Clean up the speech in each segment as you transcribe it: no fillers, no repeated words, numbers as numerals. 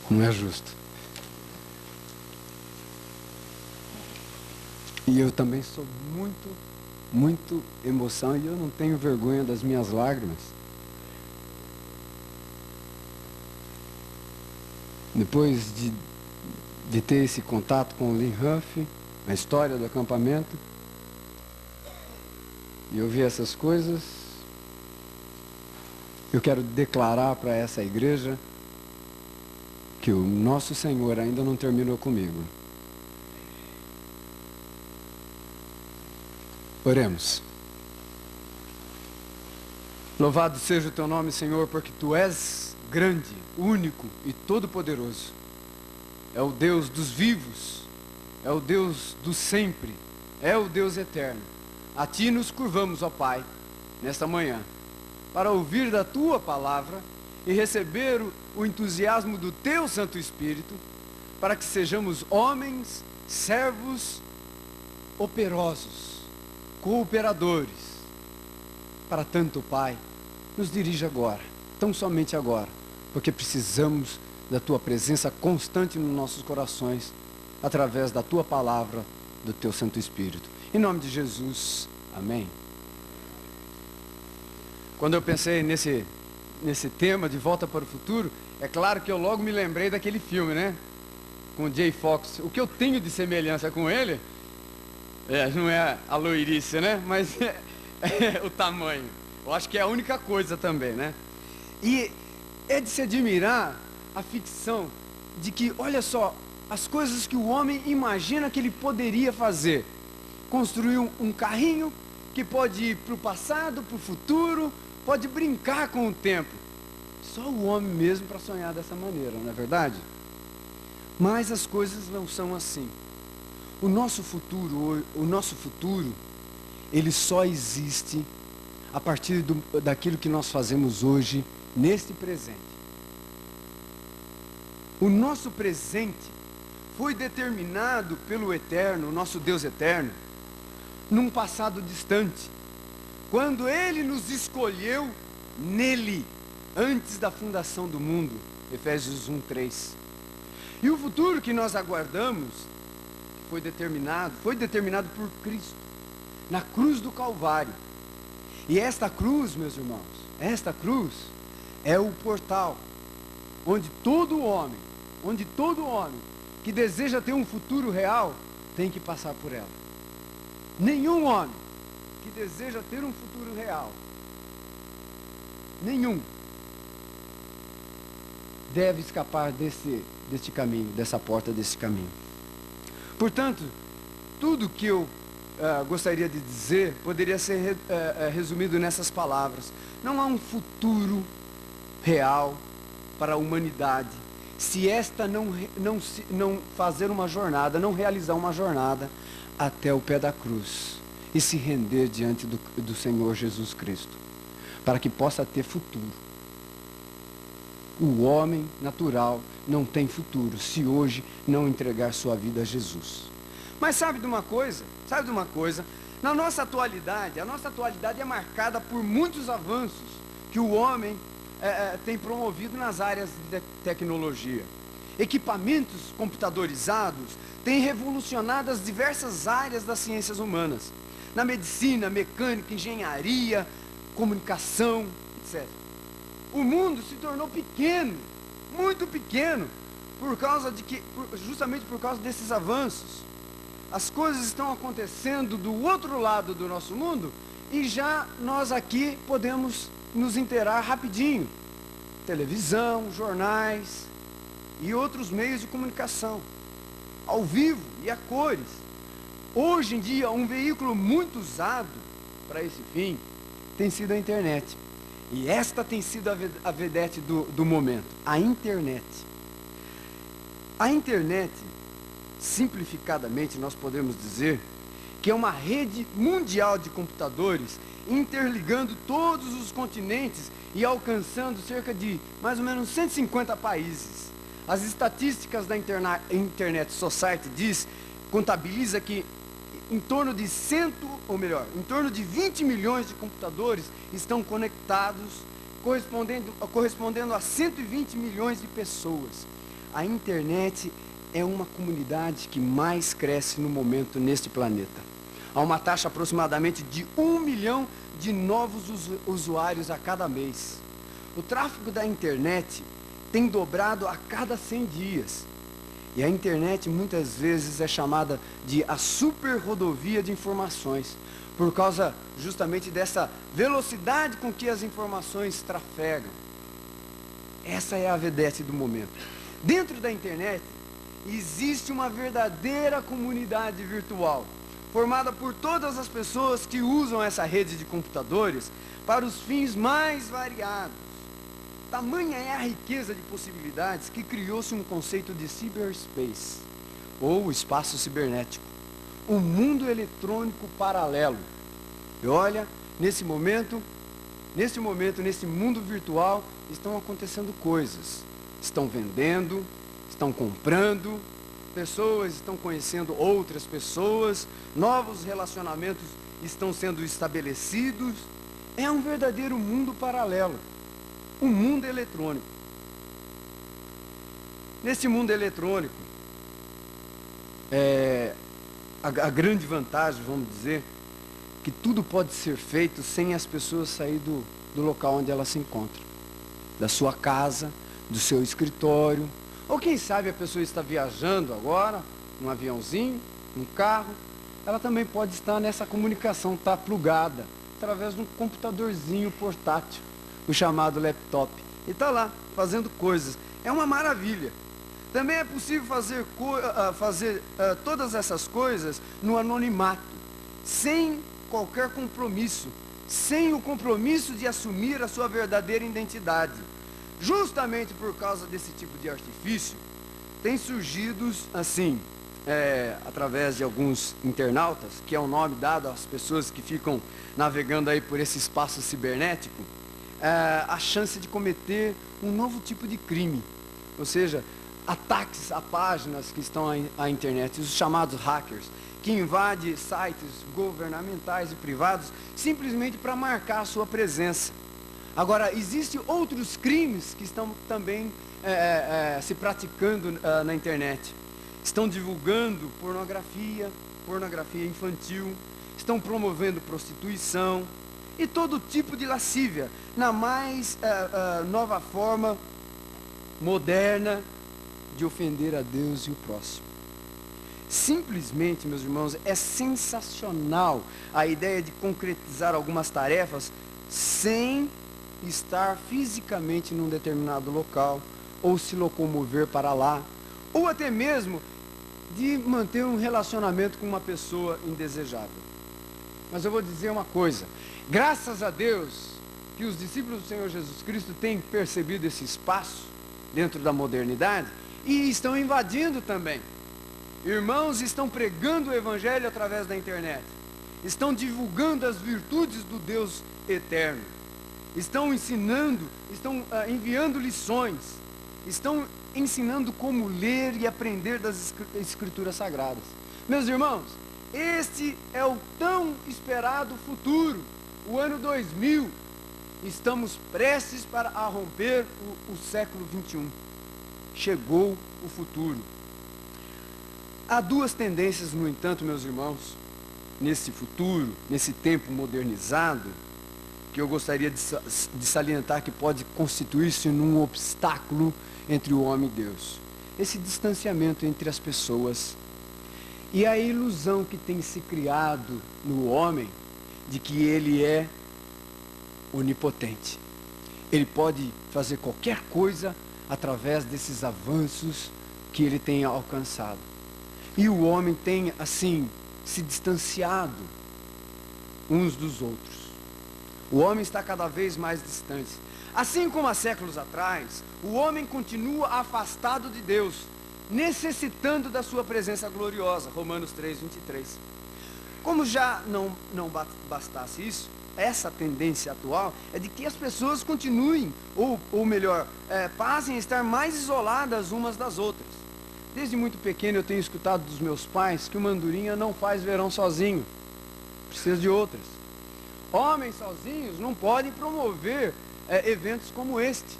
Não é justo. E eu também sou muito emoção, e eu não tenho vergonha das minhas lágrimas. Depois de ter esse contato com o Lee Huff, a história do acampamento, e eu vi essas coisas, eu quero declarar para essa igreja que o nosso Senhor ainda não terminou comigo. Oremos. Louvado seja o teu nome, Senhor, porque tu és grande, único e todo-poderoso. É o Deus dos vivos, é o Deus do sempre, é o Deus eterno. A ti nos curvamos, ó Pai, nesta manhã, para ouvir da tua palavra e receber o entusiasmo do teu Santo Espírito, para que sejamos homens, servos, operosos, cooperadores. Para tanto, Pai, nos dirige agora, tão somente agora, porque precisamos da tua presença constante nos nossos corações, através da tua palavra, do teu Santo Espírito. Em nome de Jesus, amém. Quando eu pensei nesse tema de Volta para o Futuro, é claro que eu logo me lembrei daquele filme, né? Com o Jay Fox. O que eu tenho de semelhança com ele, não é a loirice, né? Mas é o tamanho. Eu acho que é a única coisa também, né? E é de se admirar a ficção de que, olha só, as coisas que o homem imagina que ele poderia fazer. Construir um carrinho que pode ir para o passado, para o futuro, pode brincar com o tempo. Só o homem mesmo para sonhar dessa maneira, não é verdade? Mas as coisas não são assim. O nosso futuro, ele só existe a partir daquilo que nós fazemos hoje, neste presente. O nosso presente foi determinado pelo Eterno, nosso Deus Eterno, num passado distante, quando Ele nos escolheu nele, antes da fundação do mundo, Efésios 1:3. E o futuro que nós aguardamos, foi determinado por Cristo, na cruz do Calvário. E esta cruz, meus irmãos, esta cruz é o portal, onde todo homem que deseja ter um futuro real, tem que passar por ela. Nenhum homem que deseja ter um futuro real, nenhum, deve escapar deste caminho, dessa porta desse caminho. Portanto, tudo que eu gostaria de dizer poderia ser resumido nessas palavras. Não há um futuro real para a humanidade se esta não fazer uma jornada, não realizar uma jornada até o pé da cruz e se render diante do Senhor Jesus Cristo, para que possa ter futuro. O homem natural não tem futuro se hoje não entregar sua vida a Jesus. Mas sabe de uma coisa? Na nossa atualidade, a nossa atualidade é marcada por muitos avanços que o homem tem promovido nas áreas de tecnologia. Equipamentos computadorizados têm revolucionado as diversas áreas das ciências humanas. Na medicina, mecânica, engenharia, comunicação, etc. O mundo se tornou pequeno, muito pequeno, justamente por causa desses avanços. As coisas estão acontecendo do outro lado do nosso mundo e já nós aqui podemos nos inteirar rapidinho. Televisão, jornais e outros meios de comunicação, ao vivo e a cores. Hoje em dia, um veículo muito usado para esse fim tem sido a internet. E esta tem sido a vedete do momento, a internet. A internet, simplificadamente, nós podemos dizer que é uma rede mundial de computadores interligando todos os continentes e alcançando cerca de mais ou menos 150 países. As estatísticas da Internet Society contabiliza que em torno de 20 milhões de computadores estão conectados, correspondendo a 120 milhões de pessoas. a internet é uma comunidade que mais cresce no momento neste planeta. Há uma taxa aproximadamente de 1 milhão de novos usuários a cada mês. O tráfego da internet tem dobrado a cada 100 dias. E a internet muitas vezes é chamada de a super rodovia de informações, por causa justamente dessa velocidade com que as informações trafegam. Essa é a vedete do momento. Dentro da internet existe uma verdadeira comunidade virtual, formada por todas as pessoas que usam essa rede de computadores para os fins mais variados. Tamanha é a riqueza de possibilidades que criou-se um conceito de cyberspace, ou espaço cibernético, um mundo eletrônico paralelo. E olha, nesse mundo virtual, estão acontecendo coisas. Estão vendendo, estão comprando, pessoas estão conhecendo outras pessoas, novos relacionamentos estão sendo estabelecidos. É um verdadeiro mundo paralelo. Um mundo eletrônico. Nesse mundo eletrônico, a grande vantagem, vamos dizer, que tudo pode ser feito sem as pessoas sair do local onde elas se encontram. Da sua casa, do seu escritório, ou quem sabe a pessoa está viajando agora, num aviãozinho, num carro, ela também pode estar nessa comunicação, está plugada, através de um computadorzinho portátil, o chamado laptop, e está lá, fazendo coisas. É uma maravilha. Também é possível fazer todas essas coisas no anonimato, sem qualquer compromisso, sem o compromisso de assumir a sua verdadeira identidade. Justamente por causa desse tipo de artifício, tem surgido, assim, através de alguns internautas, que é o nome dado às pessoas que ficam navegando aí por esse espaço cibernético, a chance de cometer um novo tipo de crime, ou seja, ataques a páginas que estão à internet, os chamados hackers, que invadem sites governamentais e privados simplesmente para marcar a sua presença. Agora, existem outros crimes que estão também se praticando na internet. Estão divulgando pornografia infantil, estão promovendo prostituição e todo tipo de lascívia, na mais nova forma moderna de ofender a Deus e o próximo. Simplesmente, meus irmãos, é sensacional a ideia de concretizar algumas tarefas sem estar fisicamente num determinado local, ou se locomover para lá, ou até mesmo de manter um relacionamento com uma pessoa indesejável. Mas eu vou dizer uma coisa, graças a Deus que os discípulos do Senhor Jesus Cristo têm percebido esse espaço dentro da modernidade e estão invadindo também. Irmãos estão pregando o Evangelho através da internet, estão divulgando as virtudes do Deus eterno, estão ensinando, estão enviando lições, estão ensinando como ler e aprender das Escrituras Sagradas. Meus irmãos, este é o tão esperado futuro, o ano 2000. Estamos prestes para romper o século 21. Chegou o futuro. Há duas tendências, no entanto, meus irmãos, nesse futuro, nesse tempo modernizado, que eu gostaria de salientar que pode constituir-se num obstáculo entre o homem e Deus. Esse distanciamento entre as pessoas e a ilusão que tem se criado no homem de que ele é onipotente. Ele pode fazer qualquer coisa através desses avanços que ele tem alcançado. E o homem tem, assim, se distanciado uns dos outros. O homem está cada vez mais distante. Assim como há séculos atrás, o homem continua afastado de Deus, necessitando da sua presença gloriosa. Romanos 3:23. Como já não bastasse isso, essa tendência atual é de que as pessoas continuem, ou melhor, passem a estar mais isoladas umas das outras. Desde muito pequeno eu tenho escutado dos meus pais que uma andorinha não faz verão sozinho, precisa de outras. Homens sozinhos não podem promover eventos como este.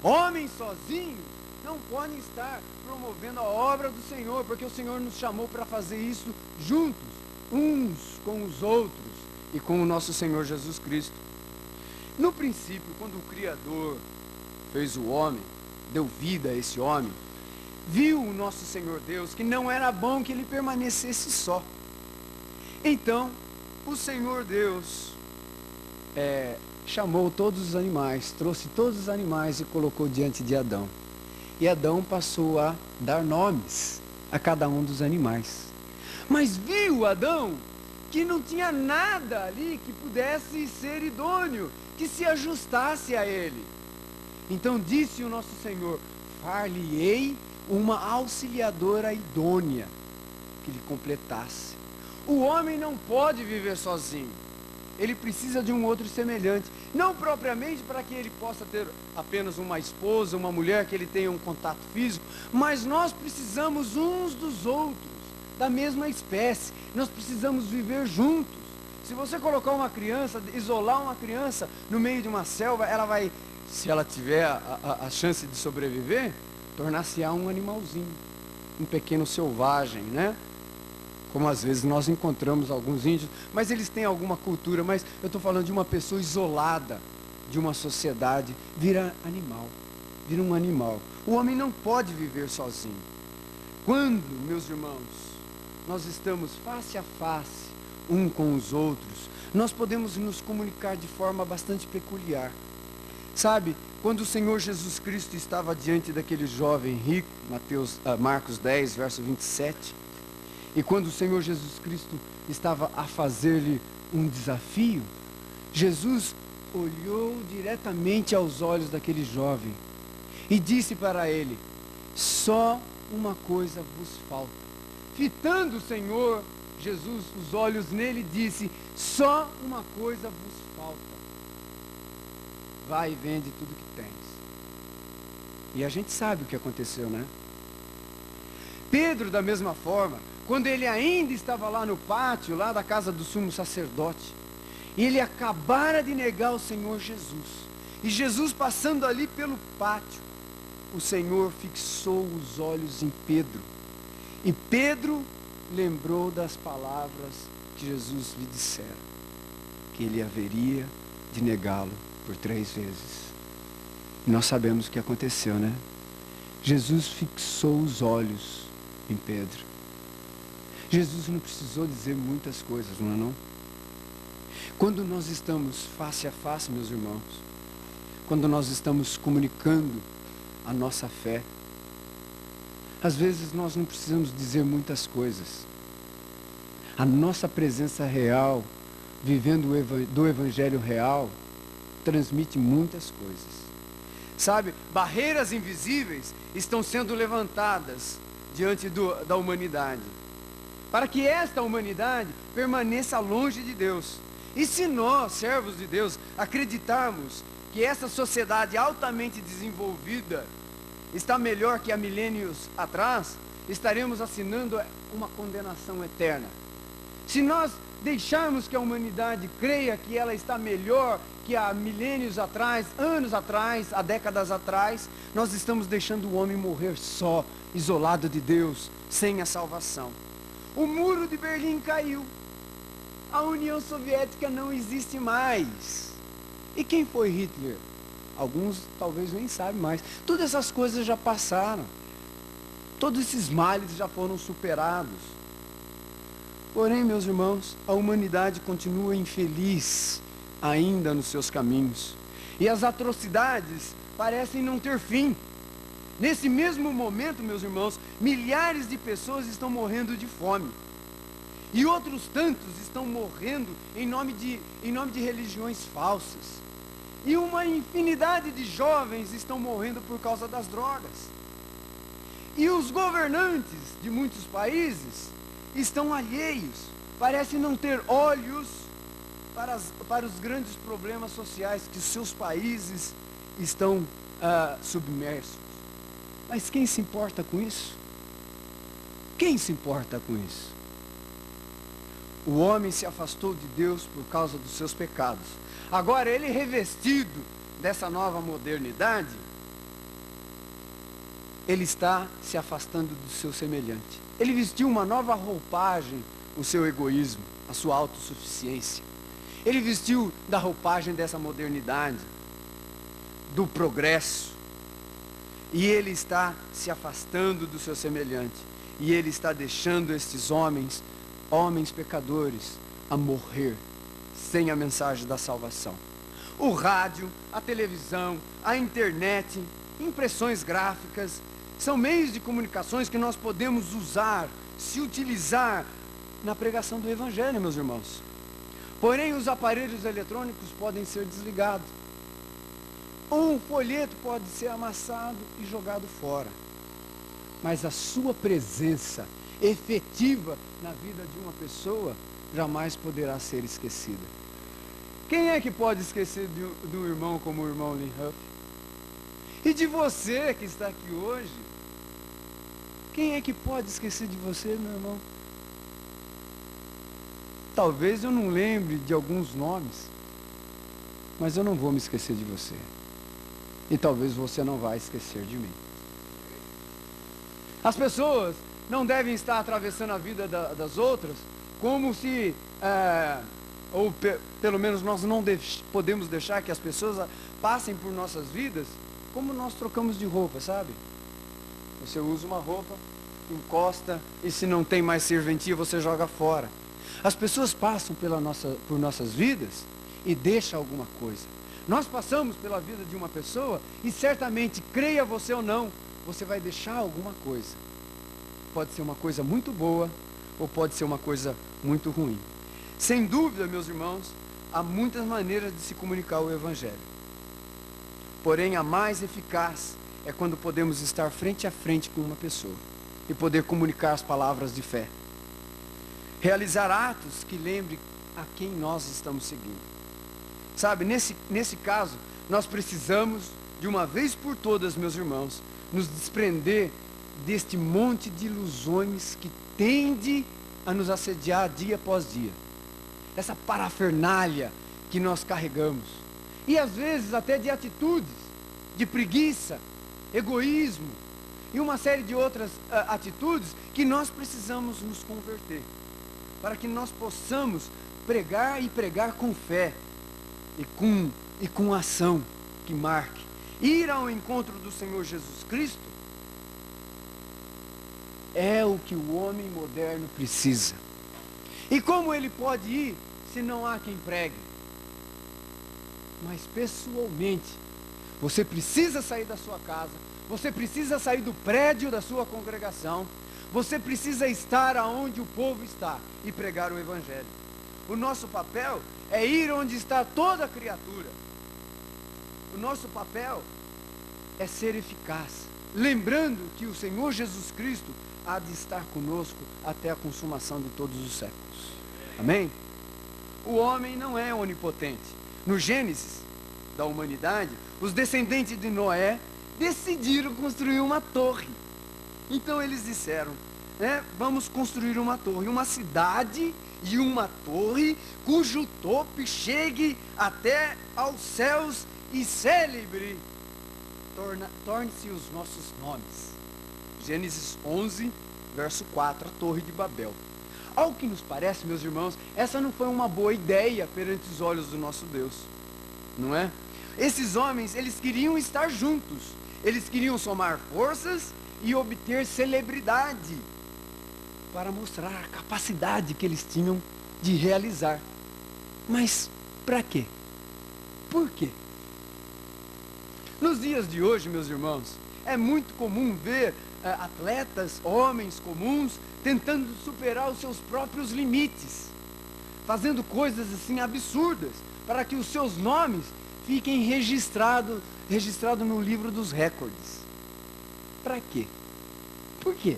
Homens sozinhos não podem estar promovendo a obra do Senhor, porque o Senhor nos chamou para fazer isso juntos, uns com os outros e com o nosso Senhor Jesus Cristo. No princípio, quando o Criador fez o homem, deu vida a esse homem, viu o nosso Senhor Deus que não era bom que ele permanecesse só. Então, o Senhor Deus chamou todos os animais, trouxe todos os animais e colocou diante de Adão. E Adão passou a dar nomes a cada um dos animais. Mas viu Adão que não tinha nada ali que pudesse ser idôneo, que se ajustasse a ele. Então disse o nosso Senhor: far-lhe-ei uma auxiliadora idônea que lhe completasse. O homem não pode viver sozinho. Ele precisa de um outro semelhante. Não propriamente para que ele possa ter apenas uma esposa, uma mulher, que ele tenha um contato físico, mas nós precisamos uns dos outros, da mesma espécie. Nós precisamos viver juntos. Se você colocar uma criança, isolar uma criança no meio de uma selva, ela vai, se ela tiver a chance de sobreviver, tornar-se-á um animalzinho, um pequeno selvagem, né? Como às vezes nós encontramos alguns índios, mas eles têm alguma cultura, mas eu estou falando de uma pessoa isolada de uma sociedade, vira animal, vira um animal. O homem não pode viver sozinho. Quando, meus irmãos, nós estamos face a face, um com os outros, nós podemos nos comunicar de forma bastante peculiar. Sabe, quando o Senhor Jesus Cristo estava diante daquele jovem rico, Marcos 10, verso 27, e quando o Senhor Jesus Cristo estava a fazer-lhe um desafio, Jesus olhou diretamente aos olhos daquele jovem e disse para ele: só uma coisa vos falta. Fitando o Senhor Jesus os olhos nele, disse: só uma coisa vos falta. Vai e vende tudo que tens. E a gente sabe o que aconteceu, né? Pedro, da mesma forma, quando ele ainda estava lá no pátio, lá da casa do sumo sacerdote, e ele acabara de negar o Senhor Jesus, e Jesus passando ali pelo pátio, o Senhor fixou os olhos em Pedro, e Pedro lembrou das palavras que Jesus lhe dissera, que ele haveria de negá-lo por 3 vezes. E nós sabemos o que aconteceu, né? Jesus fixou os olhos em Pedro. Jesus não precisou dizer muitas coisas, não é não? Quando nós estamos face a face, meus irmãos, quando nós estamos comunicando a nossa fé, às vezes nós não precisamos dizer muitas coisas. A nossa presença real, vivendo do Evangelho real, transmite muitas coisas. Sabe, barreiras invisíveis estão sendo levantadas diante da humanidade, para que esta humanidade permaneça longe de Deus. E se nós, servos de Deus, acreditarmos que essa sociedade altamente desenvolvida está melhor que há milênios atrás, estaremos assinando uma condenação eterna. Se nós deixarmos que a humanidade creia que ela está melhor que há milênios atrás, anos atrás, há décadas atrás, nós estamos deixando o homem morrer só, isolado de Deus, sem a salvação. O muro de Berlim caiu. A União Soviética não existe mais. E quem foi Hitler? Alguns talvez nem sabem mais. Todas essas coisas já passaram. Todos esses males já foram superados. Porém, meus irmãos, a humanidade continua infeliz ainda nos seus caminhos. E as atrocidades parecem não ter fim. Nesse mesmo momento, meus irmãos, milhares de pessoas estão morrendo de fome. E outros tantos estão morrendo em nome de religiões falsas. E uma infinidade de jovens estão morrendo por causa das drogas. E os governantes de muitos países estão alheios, parecem não ter olhos para os grandes problemas sociais que os seus países estão submersos. Mas quem se importa com isso? Quem se importa com isso? O homem se afastou de Deus por causa dos seus pecados. Agora, ele revestido dessa nova modernidade, ele está se afastando do seu semelhante. Ele vestiu uma nova roupagem, o seu egoísmo, a sua autossuficiência. Ele vestiu da roupagem dessa modernidade, do progresso. E ele está se afastando do seu semelhante. E ele está deixando estes homens pecadores, a morrer sem a mensagem da salvação. O rádio, a televisão, a internet, impressões gráficas, são meios de comunicações que nós podemos usar, se utilizar na pregação do Evangelho, meus irmãos. Porém, os aparelhos eletrônicos podem ser desligados. Um folheto pode ser amassado e jogado fora. Mas a sua presença efetiva na vida de uma pessoa jamais poderá ser esquecida. Quem é que pode esquecer do irmão como o irmão Lee Huff? E de você que está aqui hoje? Quem é que pode esquecer de você, meu irmão? Talvez eu não lembre de alguns nomes, mas eu não vou me esquecer de você. E talvez você não vai esquecer de mim. As pessoas não devem estar atravessando a vida das outras como se, pelo menos nós não podemos deixar que as pessoas passem por nossas vidas como nós trocamos de roupa, sabe? Você usa uma roupa, encosta, e se não tem mais serventia, você joga fora. As pessoas passam por nossas vidas e deixam alguma coisa. Nós passamos pela vida de uma pessoa e certamente, creia você ou não, você vai deixar alguma coisa. Pode ser uma coisa muito boa ou pode ser uma coisa muito ruim. Sem dúvida, meus irmãos, há muitas maneiras de se comunicar o Evangelho. Porém, a mais eficaz é quando podemos estar frente a frente com uma pessoa e poder comunicar as palavras de fé. Realizar atos que lembrem a quem nós estamos seguindo. Sabe, nesse caso, nós precisamos, de uma vez por todas, meus irmãos, nos desprender deste monte de ilusões que tende a nos assediar dia após dia. Essa parafernália que nós carregamos. E às vezes até de atitudes, de preguiça, egoísmo e uma série de outras atitudes que nós precisamos nos converter. Para que nós possamos pregar e pregar com fé e com ação que marque. Ir ao encontro do Senhor Jesus Cristo é o que o homem moderno precisa. E como ele pode ir se não há quem pregue? Mas pessoalmente, você precisa sair da sua casa, você precisa sair do prédio da sua congregação, você precisa estar aonde o povo está e pregar o Evangelho. O nosso papel é ir onde está toda a criatura. O nosso papel é ser eficaz, lembrando que o Senhor Jesus Cristo há de estar conosco até a consumação de todos os séculos. Amém? O homem não é onipotente. No Gênesis da humanidade, os descendentes de Noé decidiram construir uma torre. Então eles disseram, vamos construir uma torre, uma cidade e uma torre cujo topo chegue até aos céus e célebre torne-se os nossos nomes. Gênesis 11, verso 4, a Torre de Babel. Ao que nos parece, meus irmãos, essa não foi uma boa ideia perante os olhos do nosso Deus, não é? Esses homens, eles queriam estar juntos, eles queriam somar forças e obter celebridade, para mostrar a capacidade que eles tinham de realizar. Mas para quê? Por quê? Nos dias de hoje, meus irmãos, é muito comum ver atletas, homens comuns, tentando superar os seus próprios limites, fazendo coisas assim absurdas, para que os seus nomes fiquem registrados no livro dos recordes. Para quê? Por quê?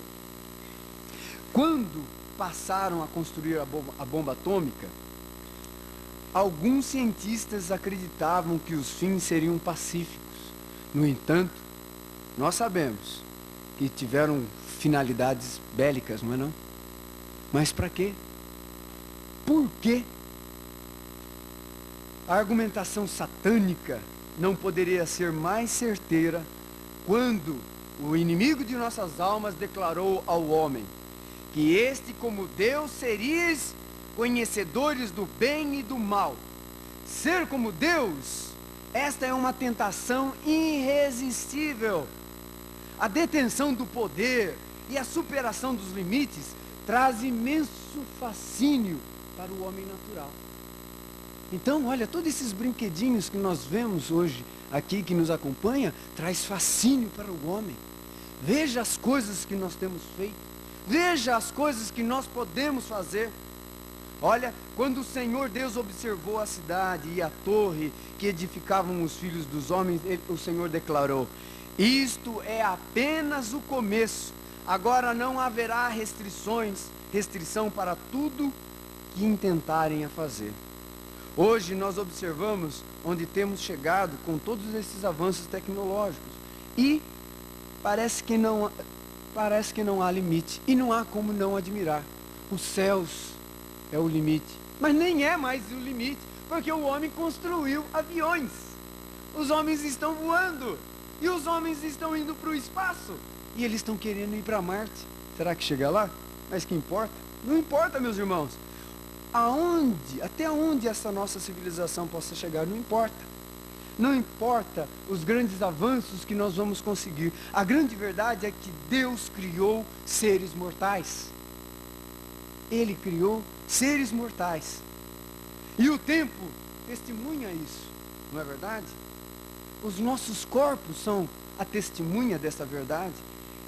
Quando passaram a construir a bomba atômica, alguns cientistas acreditavam que os fins seriam pacíficos. No entanto, nós sabemos que tiveram finalidades bélicas, não é não? Mas para quê? Por quê? A argumentação satânica não poderia ser mais certeira quando o inimigo de nossas almas, declarou ao homem que este, como Deus, seríeis conhecedores do bem e do mal. Ser como Deus, esta é uma tentação irresistível. A detenção do poder e a superação dos limites traz imenso fascínio para o homem natural. Então, olha, todos esses brinquedinhos que nós vemos hoje aqui, que nos acompanha, traz fascínio para o homem. Veja as coisas que nós temos feito. Veja as coisas que nós podemos fazer. Olha, quando o Senhor Deus observou a cidade e a torre que edificavam os filhos dos homens, o Senhor declarou: isto é apenas o começo. Agora não haverá restrição para tudo que intentarem a fazer. Hoje nós observamos onde temos chegado com todos esses avanços tecnológicos. E parece que não há limite. E não há como não admirar. Os céus é o limite. Mas nem é mais o limite, porque o homem construiu aviões. Os homens estão voando. E os homens estão indo para o espaço. E eles estão querendo ir para Marte. Será que chega lá? Mas que importa? Não importa, meus irmãos. Até onde essa nossa civilização possa chegar, não importa. Não importa os grandes avanços que nós vamos conseguir. A grande verdade é que Deus criou seres mortais. Ele criou seres mortais. E o tempo testemunha isso, não é verdade? Os nossos corpos são a testemunha dessa verdade.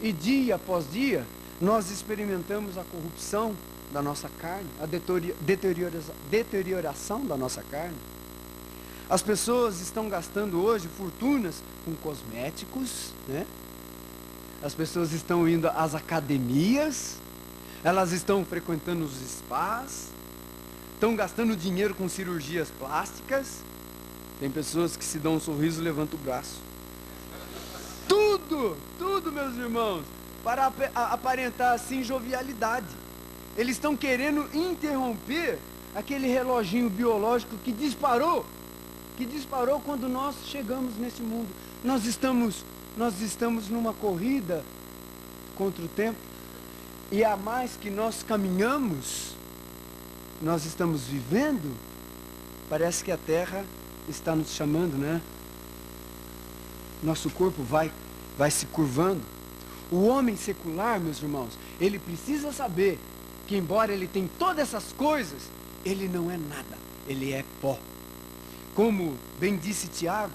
E dia após dia, nós experimentamos a corrupção da nossa carne, a deterioração da nossa carne. As pessoas estão gastando hoje fortunas com cosméticos, né? As pessoas estão indo às academias, elas estão frequentando os spas, estão gastando dinheiro com cirurgias plásticas. Tem pessoas que se dão um sorriso e levantam o braço. Tudo, meus irmãos, para aparentar assim jovialidade. Eles estão querendo interromper aquele reloginho biológico que disparou quando nós chegamos nesse mundo. Nós estamos numa corrida contra o tempo, e a mais que nós caminhamos, nós estamos vivendo, parece que a Terra está nos chamando, né? Nosso corpo vai se curvando. O homem secular, meus irmãos, ele precisa saber que, embora ele tenha todas essas coisas, ele não é nada, ele é pó. Como bem disse Tiago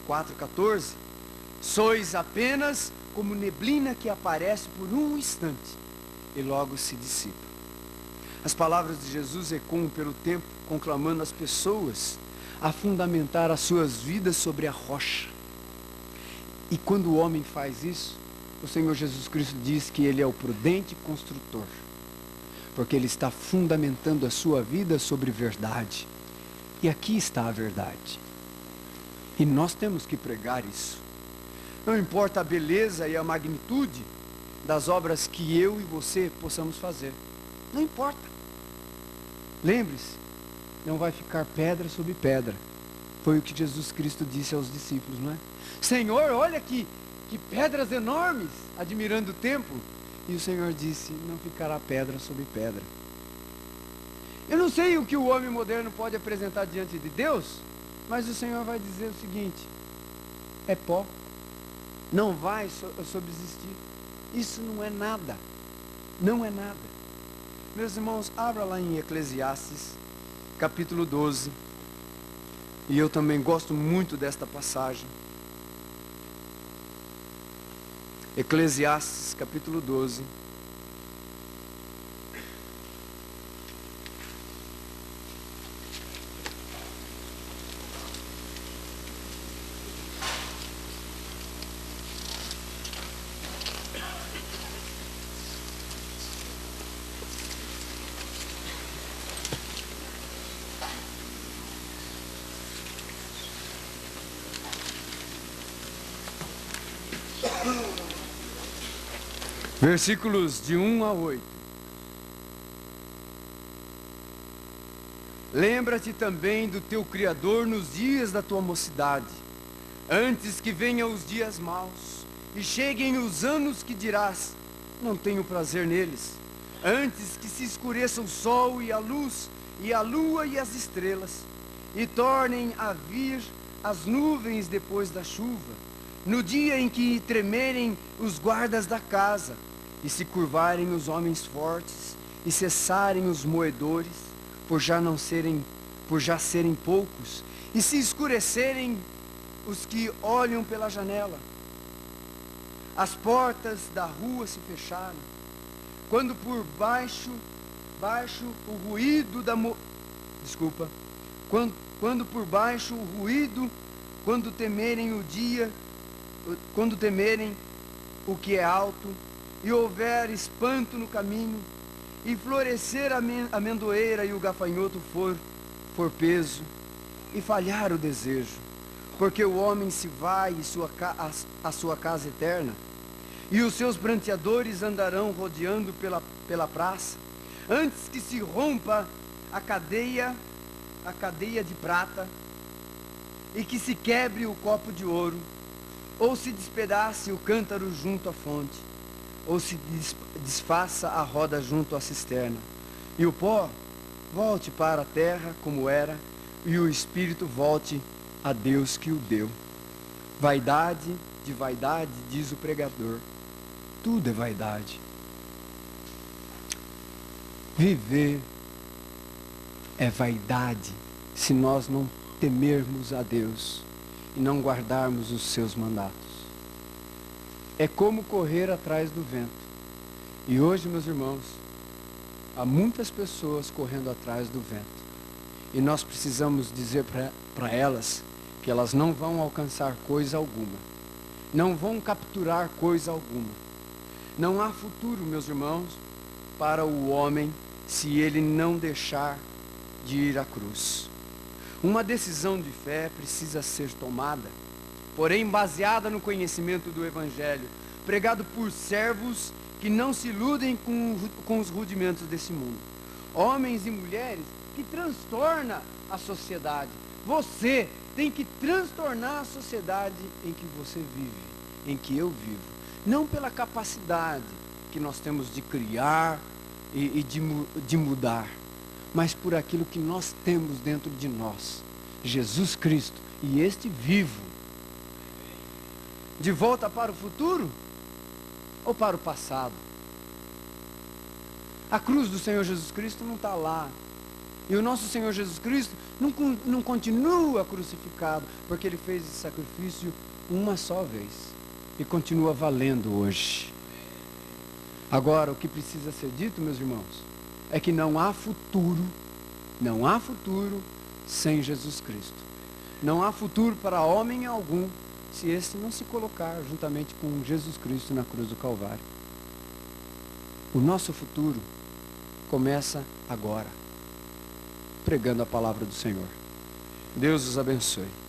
4,14, sois apenas como neblina que aparece por um instante e logo se dissipa. As palavras de Jesus ecoam pelo tempo, conclamando as pessoas a fundamentar as suas vidas sobre a rocha. E quando o homem faz isso, o Senhor Jesus Cristo diz que ele é o prudente construtor, porque ele está fundamentando a sua vida sobre verdade. E aqui está a verdade. E nós temos que pregar isso. Não importa a beleza e a magnitude das obras que eu e você possamos fazer. Não importa. Lembre-se, não vai ficar pedra sobre pedra. Foi o que Jesus Cristo disse aos discípulos, não é? Senhor, olha que pedras enormes, admirando o templo. E o Senhor disse, não ficará pedra sobre pedra. Eu não sei o que o homem moderno pode apresentar diante de Deus, mas o Senhor vai dizer o seguinte: é pó, não vai subsistir. Isso não é nada, não é nada. Meus irmãos, abra lá em Eclesiastes, capítulo 12, e eu também gosto muito desta passagem. Eclesiastes, capítulo 12. Versículos de 1 a 8. Lembra-te também do teu Criador nos dias da tua mocidade, antes que venham os dias maus, e cheguem os anos que dirás, não tenho prazer neles, antes que se escureça o sol e a luz, e a lua e as estrelas, e tornem a vir as nuvens depois da chuva, no dia em que tremerem os guardas da casa, e se curvarem os homens fortes, e cessarem os moedores, por já serem poucos, e se escurecerem os que olham pela janela. As portas da rua se fecharam, quando por baixo o ruído quando por baixo o ruído, quando temerem o que é alto, e houver espanto no caminho, e florescer a amendoeira e o gafanhoto for peso, e falhar o desejo, porque o homem se vai a sua casa eterna, e os seus pranteadores andarão rodeando pela praça, antes que se rompa a cadeia de prata, e que se quebre o copo de ouro, ou se despedace o cântaro junto à fonte, ou se desfaça a roda junto à cisterna, e o pó volte para a terra como era, e o espírito volte a Deus que o deu. Vaidade de vaidade, diz o pregador, tudo é vaidade. Viver é vaidade se nós não temermos a Deus e não guardarmos os seus mandatos. É como correr atrás do vento. E hoje, meus irmãos, há muitas pessoas correndo atrás do vento. E nós precisamos dizer para elas que elas não vão alcançar coisa alguma. Não vão capturar coisa alguma. Não há futuro, meus irmãos, para o homem se ele não deixar de ir à cruz. Uma decisão de fé precisa ser tomada, porém baseada no conhecimento do Evangelho, pregado por servos que não se iludem com os rudimentos desse mundo. Homens e mulheres que transtornam a sociedade. Você tem que transtornar a sociedade em que você vive, em que eu vivo. Não pela capacidade que nós temos de criar e de mudar, mas por aquilo que nós temos dentro de nós, Jesus Cristo, e este vivo. De volta para o futuro ou para o passado? A cruz do Senhor Jesus Cristo não está lá. E o nosso Senhor Jesus Cristo não continua crucificado, porque Ele fez esse sacrifício uma só vez. E continua valendo hoje. Agora, o que precisa ser dito, meus irmãos, é que não há futuro sem Jesus Cristo. Não há futuro para homem algum se esse não se colocar juntamente com Jesus Cristo na cruz do Calvário. O nosso futuro começa agora, pregando a palavra do Senhor. Deus os abençoe.